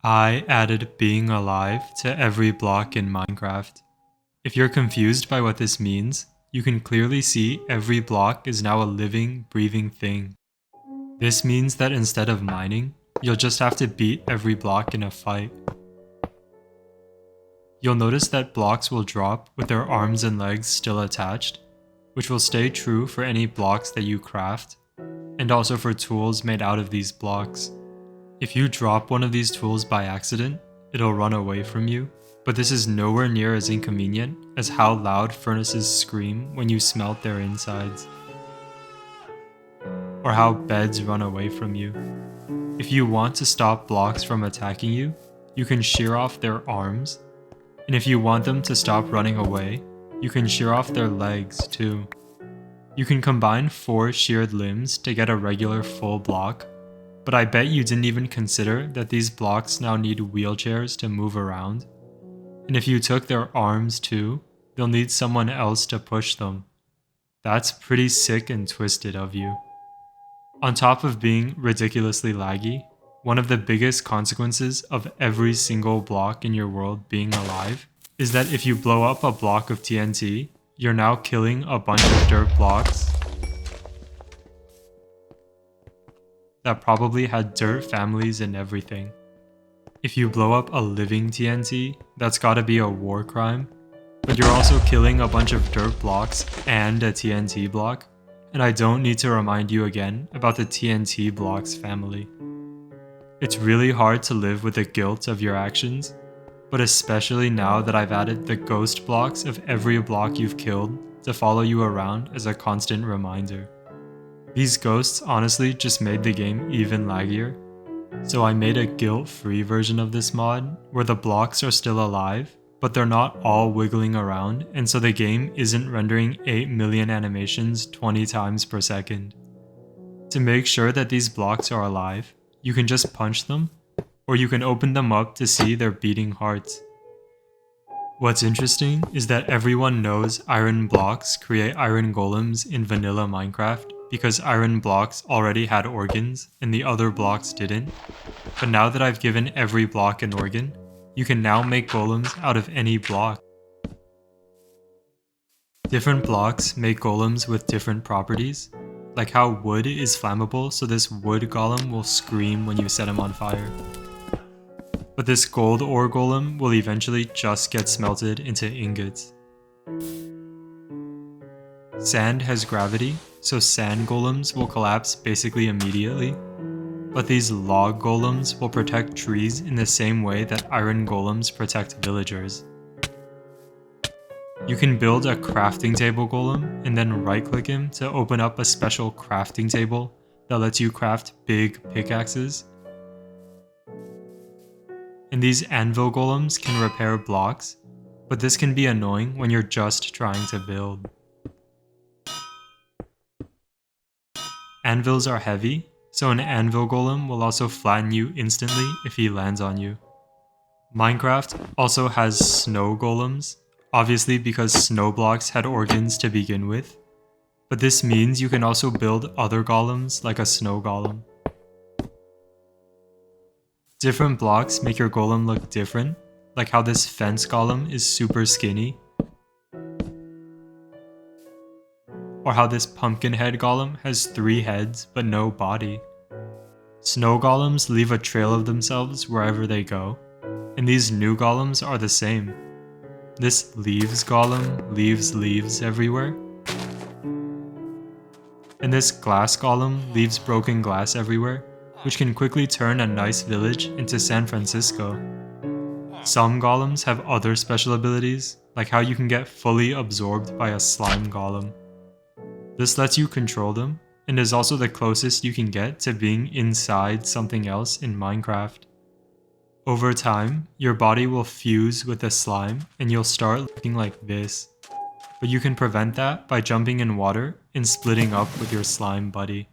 I added being alive to every block in Minecraft. If you're confused by what this means, you can clearly see every block is now a living, breathing thing. This means that instead of mining, you'll just have to beat every block in a fight. You'll notice that blocks will drop with their arms and legs still attached, which will stay true for any blocks that you craft, and also for tools made out of these blocks. If you drop one of these tools by accident, it'll run away from you, but this is nowhere near as inconvenient as how loud furnaces scream when you smelt their insides, or how beds run away from you. If you want to stop blocks from attacking you, you can shear off their arms, and if you want them to stop running away, you can shear off their legs too. You can combine 4 sheared limbs to get a regular full block, but I bet you didn't even consider that these blocks now need wheelchairs to move around. And if you took their arms too, they'll need someone else to push them. That's pretty sick and twisted of you. On top of being ridiculously laggy, one of the biggest consequences of every single block in your world being alive is that if you blow up a block of TNT, you're now killing a bunch of dirt blocks that probably had dirt families and everything. If you blow up a living TNT, that's gotta be a war crime, but you're also killing a bunch of dirt blocks and a TNT block, and I don't need to remind you again about the TNT blocks family. It's really hard to live with the guilt of your actions, but especially now that I've added the ghost blocks of every block you've killed to follow you around as a constant reminder. These ghosts honestly just made the game even laggier, so I made a guilt-free version of this mod where the blocks are still alive, but they're not all wiggling around, and so the game isn't rendering 8 million animations 20 times per second. To make sure that these blocks are alive, you can just punch them, or you can open them up to see their beating hearts. What's interesting is that everyone knows iron blocks create iron golems in vanilla Minecraft because iron blocks already had organs and the other blocks didn't. But now that I've given every block an organ, you can now make golems out of any block. Different blocks make golems with different properties, like how wood is flammable, so this wood golem will scream when you set him on fire. But this gold ore golem will eventually just get smelted into ingots. Sand has gravity, so sand golems will collapse basically immediately, but these log golems will protect trees in the same way that iron golems protect villagers. You can build a crafting table golem and then right-click him to open up a special crafting table that lets you craft big pickaxes. And these anvil golems can repair blocks, but this can be annoying when you're just trying to build. Anvils are heavy, so an anvil golem will also flatten you instantly if he lands on you. Minecraft also has snow golems, obviously because snow blocks had organs to begin with, but this means you can also build other golems like a snow golem. Different blocks make your golem look different, like how this fence golem is super skinny, or how this pumpkin head golem has 3 heads but no body. Snow golems leave a trail of themselves wherever they go, and these new golems are the same. This leaves golem leaves leaves everywhere, and this glass golem leaves broken glass everywhere, which can quickly turn a nice village into San Francisco. Some golems have other special abilities, like how you can get fully absorbed by a slime golem. This lets you control them, and is also the closest you can get to being inside something else in Minecraft. Over time, your body will fuse with the slime and you'll start looking like this, but you can prevent that by jumping in water and splitting up with your slime buddy.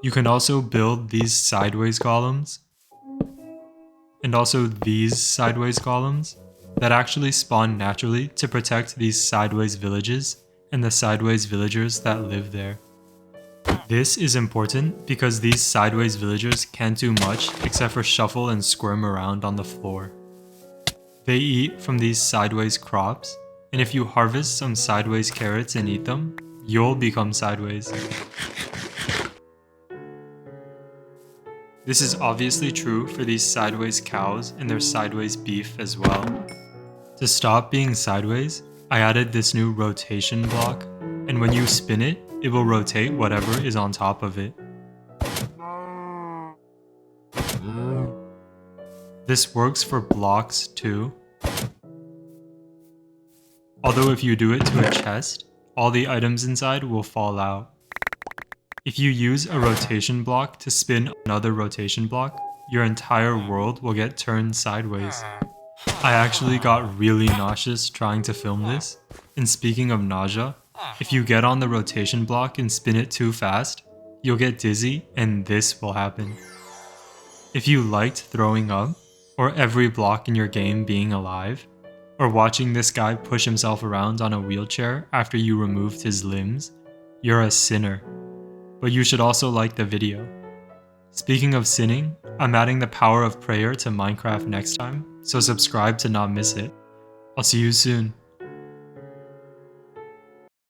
You can also build these sideways golems, and also these sideways golems, that actually spawn naturally to protect these sideways villages and the sideways villagers that live there. This is important because these sideways villagers can't do much except for shuffle and squirm around on the floor. They eat from these sideways crops, and if you harvest some sideways carrots and eat them, you'll become sideways. This is obviously true for these sideways cows and their sideways beef as well. To stop being sideways, I added this new rotation block, and when you spin it, it will rotate whatever is on top of it. This works for blocks too. Although if you do it to a chest, all the items inside will fall out. If you use a rotation block to spin another rotation block, your entire world will get turned sideways. I actually got really nauseous trying to film this, and speaking of nausea, if you get on the rotation block and spin it too fast, you'll get dizzy and this will happen. If you liked throwing up, or every block in your game being alive, or watching this guy push himself around on a wheelchair after you removed his limbs, you're a sinner. But you should also like the video. Speaking of sinning, I'm adding the power of prayer to Minecraft next time, so subscribe to not miss it. I'll see you soon.